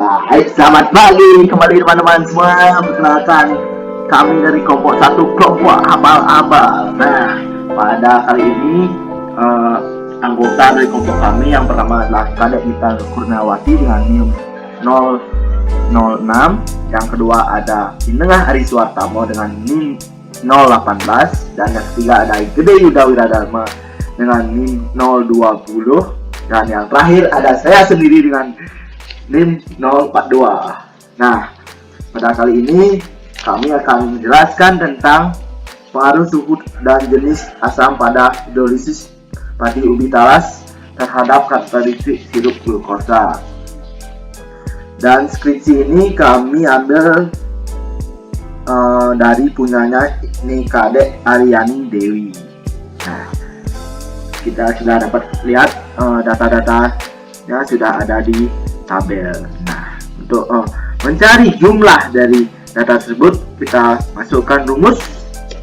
Baik, selamat pagi kembali teman-teman semua. Perkenalkan, kami dari kelompok satu, kelompok abal-abal. Nah, pada kali ini anggota dari kelompok kami yang pertama adalah Kadek Gita Kurniawati dengan NIM 006. Yang kedua ada Inengah Ari Suwartamo dengan NIM 018, dan yang ketiga ada Gede Yuda Wiradharma dengan NIM 020, dan yang terakhir ada saya sendiri dengan NIM 042. Nah, pada kali ini kami akan menjelaskan tentang pengaruh suhu dan jenis asam pada hidrolisis padi ubi talas terhadap karakteristik sirup glukosa. Dan skripsi ini kami ambil dari punyanya ini Kadek Aryani Dewi. Nah, kita sudah dapat lihat data-datanya sudah ada di tabel. Nah, untuk mencari jumlah dari data tersebut, kita masukkan rumus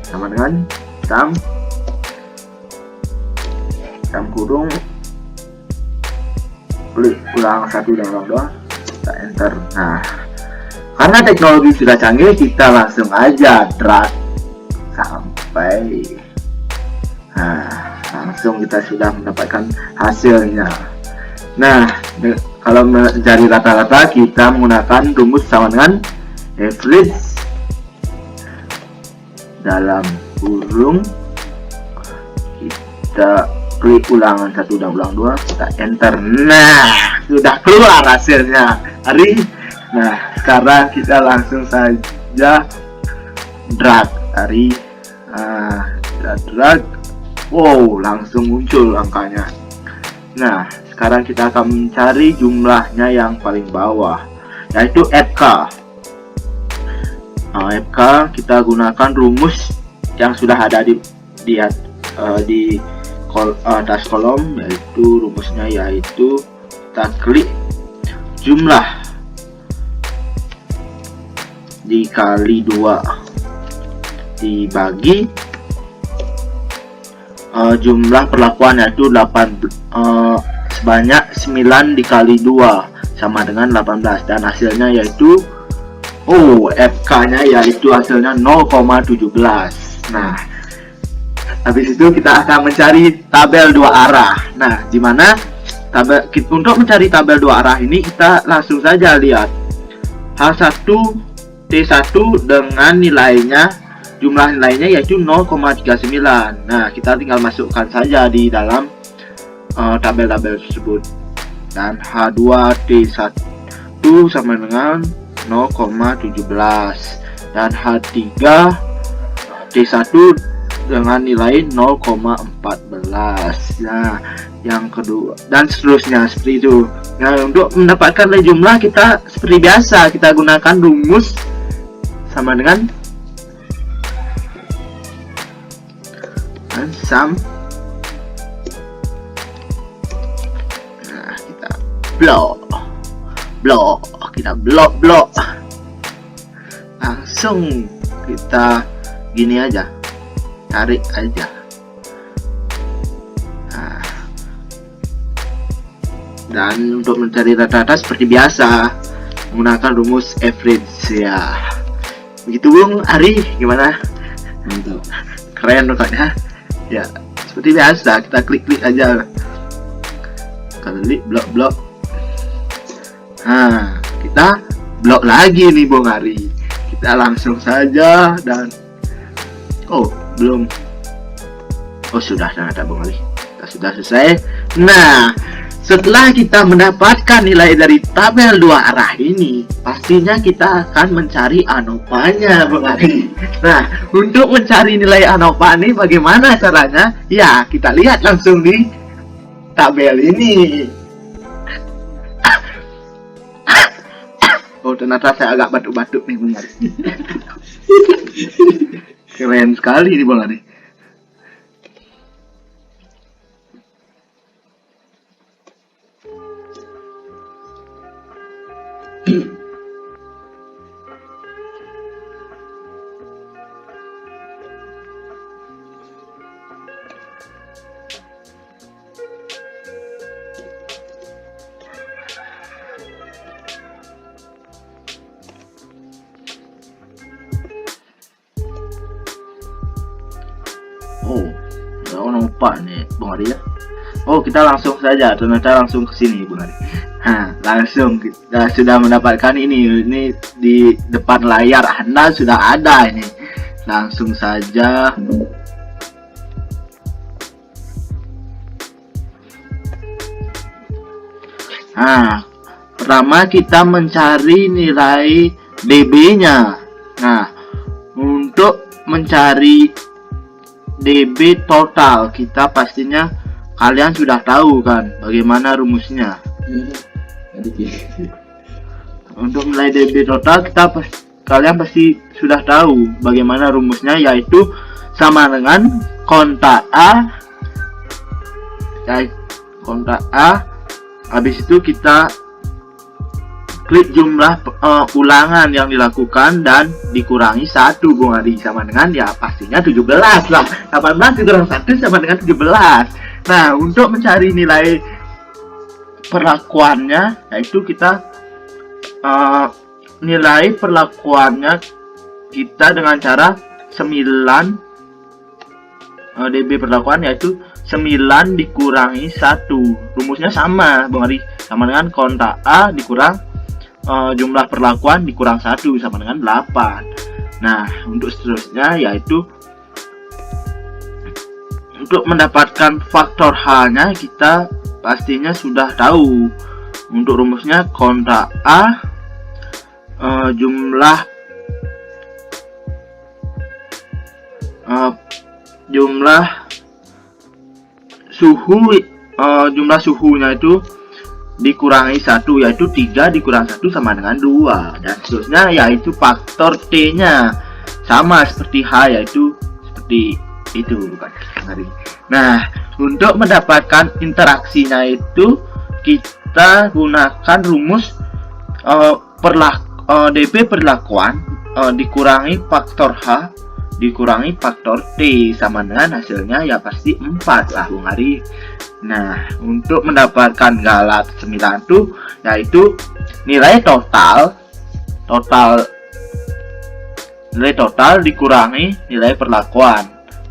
sama dengan sum kurung klik ulang 1 dan ulang 2, kita enter. Nah, karena teknologi sudah canggih, kita langsung aja drag sampai, langsung kita sudah mendapatkan hasilnya. Nah, kalau mencari rata-rata, kita menggunakan rumus sama dengan average dalam kurung, kita klik ulangan 1 dan ulang 2, kita enter. Nah, sudah keluar hasilnya hari. Nah, sekarang kita langsung saja drag hari, drag, wow, langsung muncul angkanya. Nah, sekarang kita akan mencari jumlahnya yang paling bawah, yaitu FK. FK kita gunakan rumus yang sudah ada di atas kolom, yaitu rumusnya yaitu kita klik jumlah dikali 2 dibagi jumlah perlakuan, yaitu sebanyak 9 dikali 2 sama dengan 18, dan hasilnya yaitu FK nya yaitu hasilnya 0,17. Nah, habis itu kita akan mencari tabel 2 arah. Nah, dimana untuk mencari tabel 2 arah ini, kita langsung saja lihat H1 T1 dengan nilainya, jumlah nilainya yaitu 0,39. Nah, kita tinggal masukkan saja di dalam tabel-tabel tersebut. Dan H2 T1 sama dengan 0,17, dan H3 T1 dengan nilai 0,14. Nah, yang kedua dan seterusnya seperti itu. Nah, untuk mendapatkan jumlah, kita seperti biasa, kita gunakan rumus sama dengan sum. Nah, kita blok langsung kita gini aja, tarik aja. Nah, dan untuk mencari rata-rata seperti biasa menggunakan rumus average ya. Begitu Bung Ari, gimana? Mantap, Keren pokoknya. Ya, seperti biasa kita klik-klik aja. Klik blok. Nah, kita blok lagi nih Bung Ari. Kita langsung saja dan belum. Sudah ternyata Bung Ari. Kita sudah selesai. Nah, setelah kita mendapatkan nilai dari tabel 2 arah ini, pastinya kita akan mencari ANOVA-nya, Bung Ari. Nah, untuk mencari nilai ANOVA ini bagaimana caranya? Ya, kita lihat langsung di tabel ini. Ternyata saya agak batuk-batuk nih, Bung Ari. Keren sekali nih, Bung Ari. Oh, lupa nih Bung Ari ya. Oh, kita langsung saja, ternyata langsung ke sini Bung Ari. Nah, langsung kita sudah mendapatkan ini di depan layar Anda sudah ada ini. Langsung saja. Nah, pertama kita mencari nilai DB-nya. Nah, untuk mencari DB total, kita pastinya kalian sudah tahu kan bagaimana rumusnya. Untuk nilai DB total kalian pasti sudah tahu bagaimana rumusnya, yaitu sama dengan kontak A. Habis itu kita klik jumlah ulangan yang dilakukan dan dikurangi 1 Bung Ari, sama dengan ya pastinya 17 lah. 18 dikurang 1 sama dengan 17. Nah, untuk mencari nilai perlakuannya, yaitu kita nilai perlakuannya kita dengan cara 9 DB perlakuan, yaitu 9 dikurangi 1. Rumusnya sama Bung Ari, sama dengan kontak A dikurang jumlah perlakuan dikurang 1 sama dengan 8. Nah, untuk seterusnya yaitu untuk mendapatkan faktor H-nya kita pastinya sudah tahu. Untuk rumusnya kontak A jumlah suhunya itu dikurangi 1, yaitu 3 dikurang 1 sama dengan 2, dan seterusnya, yaitu faktor T nya sama seperti H, yaitu seperti itu bukan. Nah, untuk mendapatkan interaksinya itu kita gunakan rumus DB perlakuan dikurangi faktor H dikurangi faktor T sama dengan hasilnya ya pasti 4 lah Bung Ari. Nah, untuk mendapatkan galat 9 itu yaitu nilai total dikurangi nilai perlakuan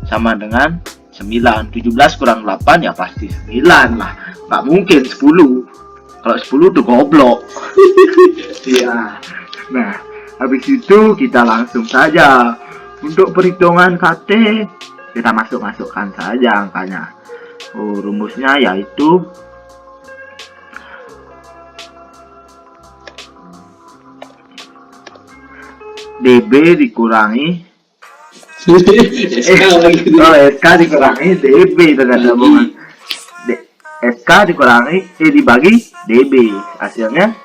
sama dengan 9. 17 kurang 8 ya pasti 9 lah, nggak mungkin 10. Kalau 10 tuh goblok. Iya. Nah, habis itu kita langsung saja untuk perhitungan KT, kita masukkan saja angkanya. Rumusnya yaitu DB dikurangi SK dikurangi DB tergabungan SK dikurangi dibagi DB, hasilnya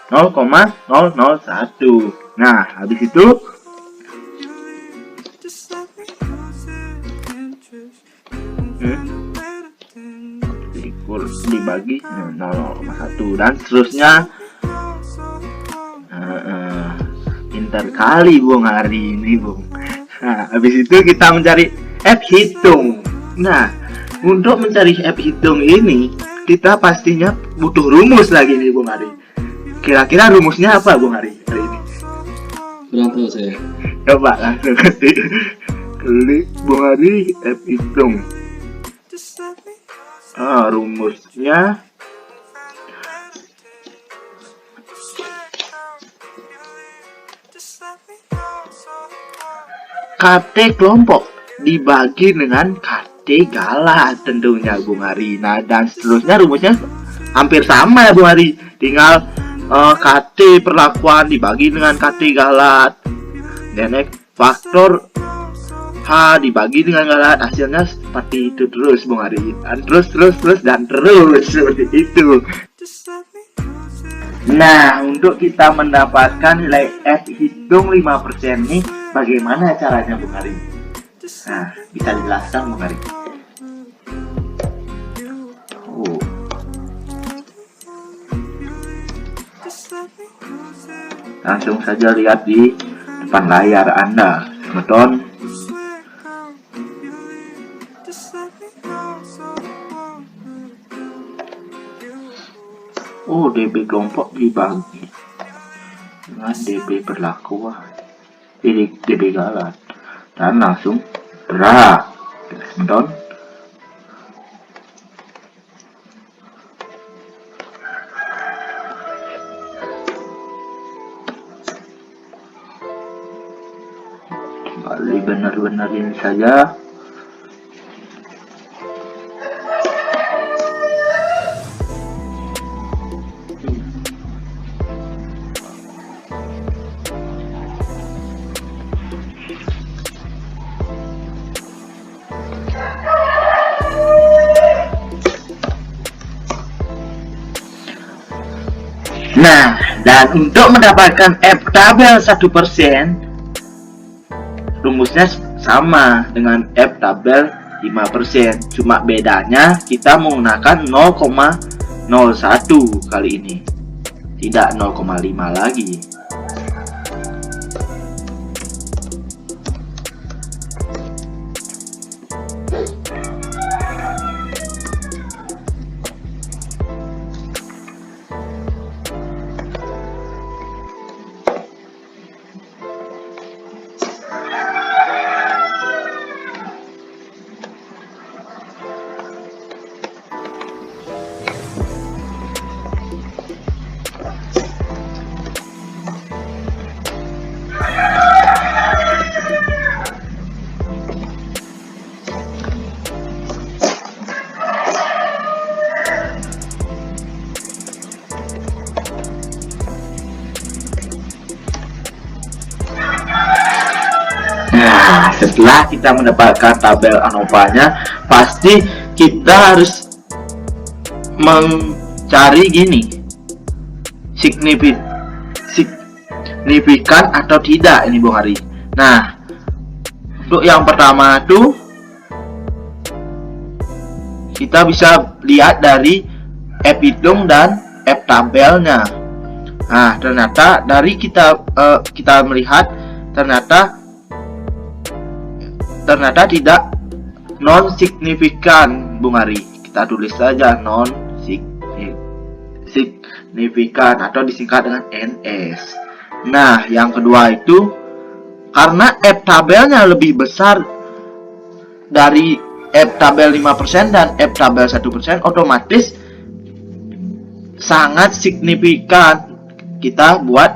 0,001. Nah, habis itu dibagi 0,1 dan seterusnya. Pintar kali Bung hari ini Bung. Nah, habis itu kita mencari F hitung. Nah, untuk mencari F hitung ini kita pastinya butuh rumus lagi nih Bung Hari. Kira-kira rumusnya apa Bung Hari hari ini? Kurang tahu saya. Coba langsung klik Bung Hari F hitung. Rumusnya KT kelompok dibagi dengan KT galat tentunya Bung Hari. Nah, dan seterusnya rumusnya hampir sama ya Bung Hari, tinggal KT perlakuan dibagi dengan KT galat, dan faktor H dibagi dengan galat, hasilnya seperti itu terus Bung Hari, dan terus seperti itu. Nah, untuk kita mendapatkan nilai F hitung 5% nih, bagaimana caranya Bung Hari? Nah, bisa dijelaskan Bung Hari? Langsung saja lihat di depan layar Anda, nonton. DB kelompok dibagi dengan DB berlaku DB galat, dan langsung drag teman-teman. Kembali benar-benar ini saja. Nah, dan untuk mendapatkan F tabel 1%, rumusnya sama dengan F tabel 5%. Cuma bedanya kita menggunakan 0,01 kali ini, tidak 0,5 lagi. Nah, setelah kita mendapatkan tabel ANOVA-nya, pasti kita harus mencari gini, signifikan atau tidak ini Bung Hari. Nah, untuk yang pertama tuh kita bisa lihat dari F hitung dan F tabelnya. Nah, ternyata dari kita melihat ternyata tidak non signifikan Bung Hari. Kita tulis saja non signifikan atau disingkat dengan NS. Nah, yang kedua itu karena F tabelnya lebih besar dari F tabel 5% dan F tabel 1%, otomatis sangat signifikan. Kita buat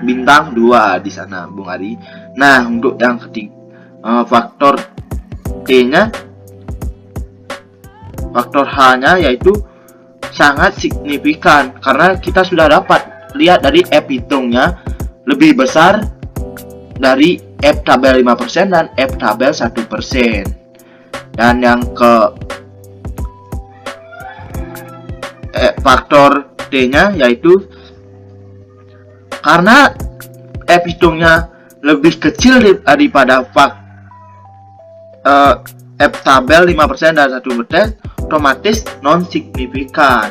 bintang 2 di sana Bung Hari. Nah, untuk yang ketiga, faktor T-nya, faktor H-nya yaitu sangat signifikan karena kita sudah dapat lihat dari F hitungnya lebih besar dari F tabel 5% dan F tabel 1%. Dan yang ke faktor T-nya yaitu karena F hitungnya lebih kecil daripada F tabel 5% dan 1%, otomatis non signifikan.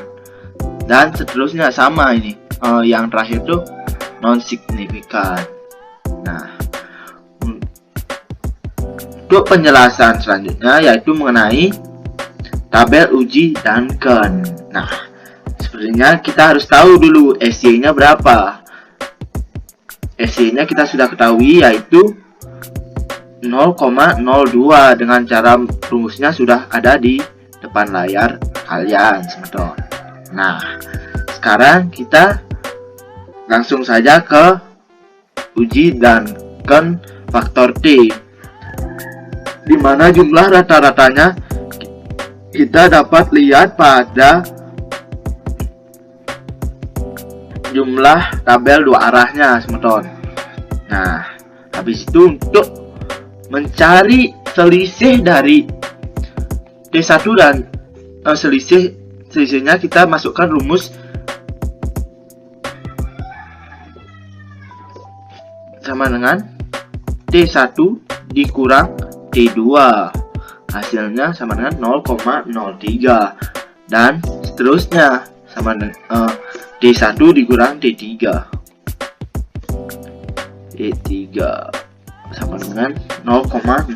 Dan seterusnya sama ini. Yang terakhir tuh non signifikan. Nah, untuk penjelasan selanjutnya yaitu mengenai tabel uji Duncan. Nah, sepertinya kita harus tahu dulu SY-nya berapa. SY-nya kita sudah ketahui yaitu 0,02 dengan cara rumusnya sudah ada di depan layar kalian, teman-teman. Nah, sekarang kita langsung saja ke uji Duncan faktor T, di mana jumlah rata-ratanya kita dapat lihat pada jumlah tabel dua arahnya, teman-teman. Nah, habis itu untuk mencari selisih dari T1 dan selisihnya kita masukkan rumus sama dengan T1 dikurang T2, hasilnya sama dengan 0,03, dan seterusnya sama dengan T1 dikurang T3 sama dengan 0,08,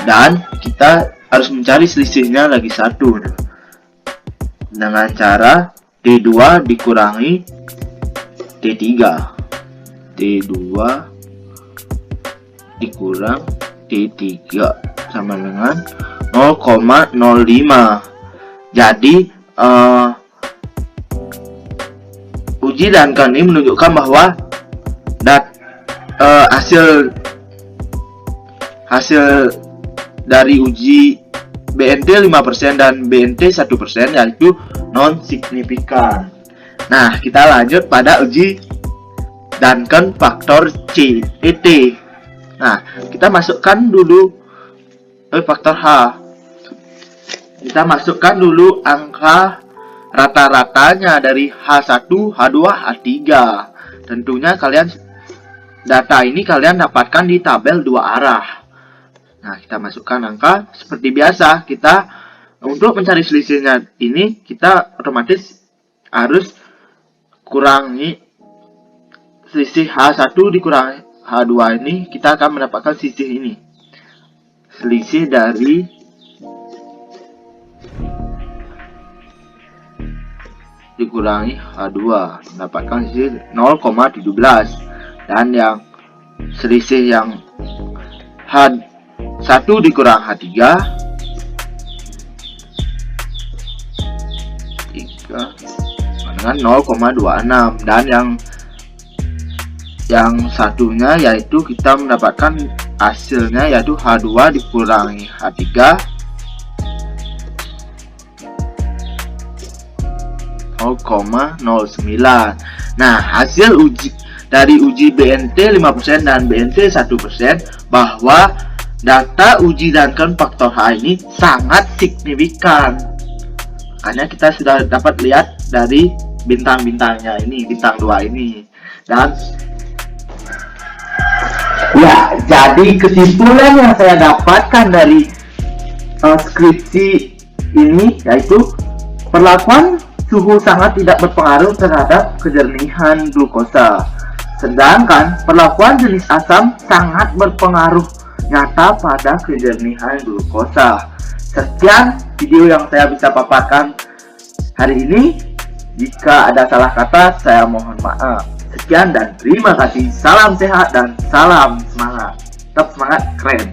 dan kita harus mencari selisihnya lagi satu dengan cara T2 dikurangi T3, T2 dikurang T3, sama dengan 0,05. Jadi uji Duncan ini menunjukkan bahwa hasil dari uji BNT 5% dan BNT 1% yaitu non signifikan. Nah, kita lanjut pada uji Duncan faktor CET. Nah, kita masukkan dulu faktor H. Kita masukkan dulu angka rata-ratanya dari H1, H2, H3. Tentunya data ini kalian dapatkan di tabel 2 arah. Nah, kita masukkan angka seperti biasa. Untuk mencari selisihnya ini, kita otomatis harus kurangi selisih H1 dikurangi H2 ini, kita akan mendapatkan selisih ini. Selisih dari dikurangi H2 mendapatkan selisih 0,17, dan yang selisih yang H1 dikurang H3 dengan 0,26, dan yang satunya yaitu kita mendapatkan hasilnya yaitu H2 dikurangi H3 0,09. Nah, hasil dari uji BNT 5% dan BNT 1% bahwa data uji Duncan faktor H ini sangat signifikan. Makanya kita sudah dapat lihat dari bintang-bintangnya ini, bintang 2 ini. Dan ya, jadi kesimpulan yang saya dapatkan dari skripsi ini yaitu perlakuan suhu sangat tidak berpengaruh terhadap kejernihan glukosa, sedangkan perlakuan jenis asam sangat berpengaruh nyata pada kejernihan glukosa. Sekian video yang saya bisa paparkan hari ini. Jika ada salah kata, saya mohon maaf. Sekian dan terima kasih. Salam sehat dan salam semangat. Tetap semangat, keren.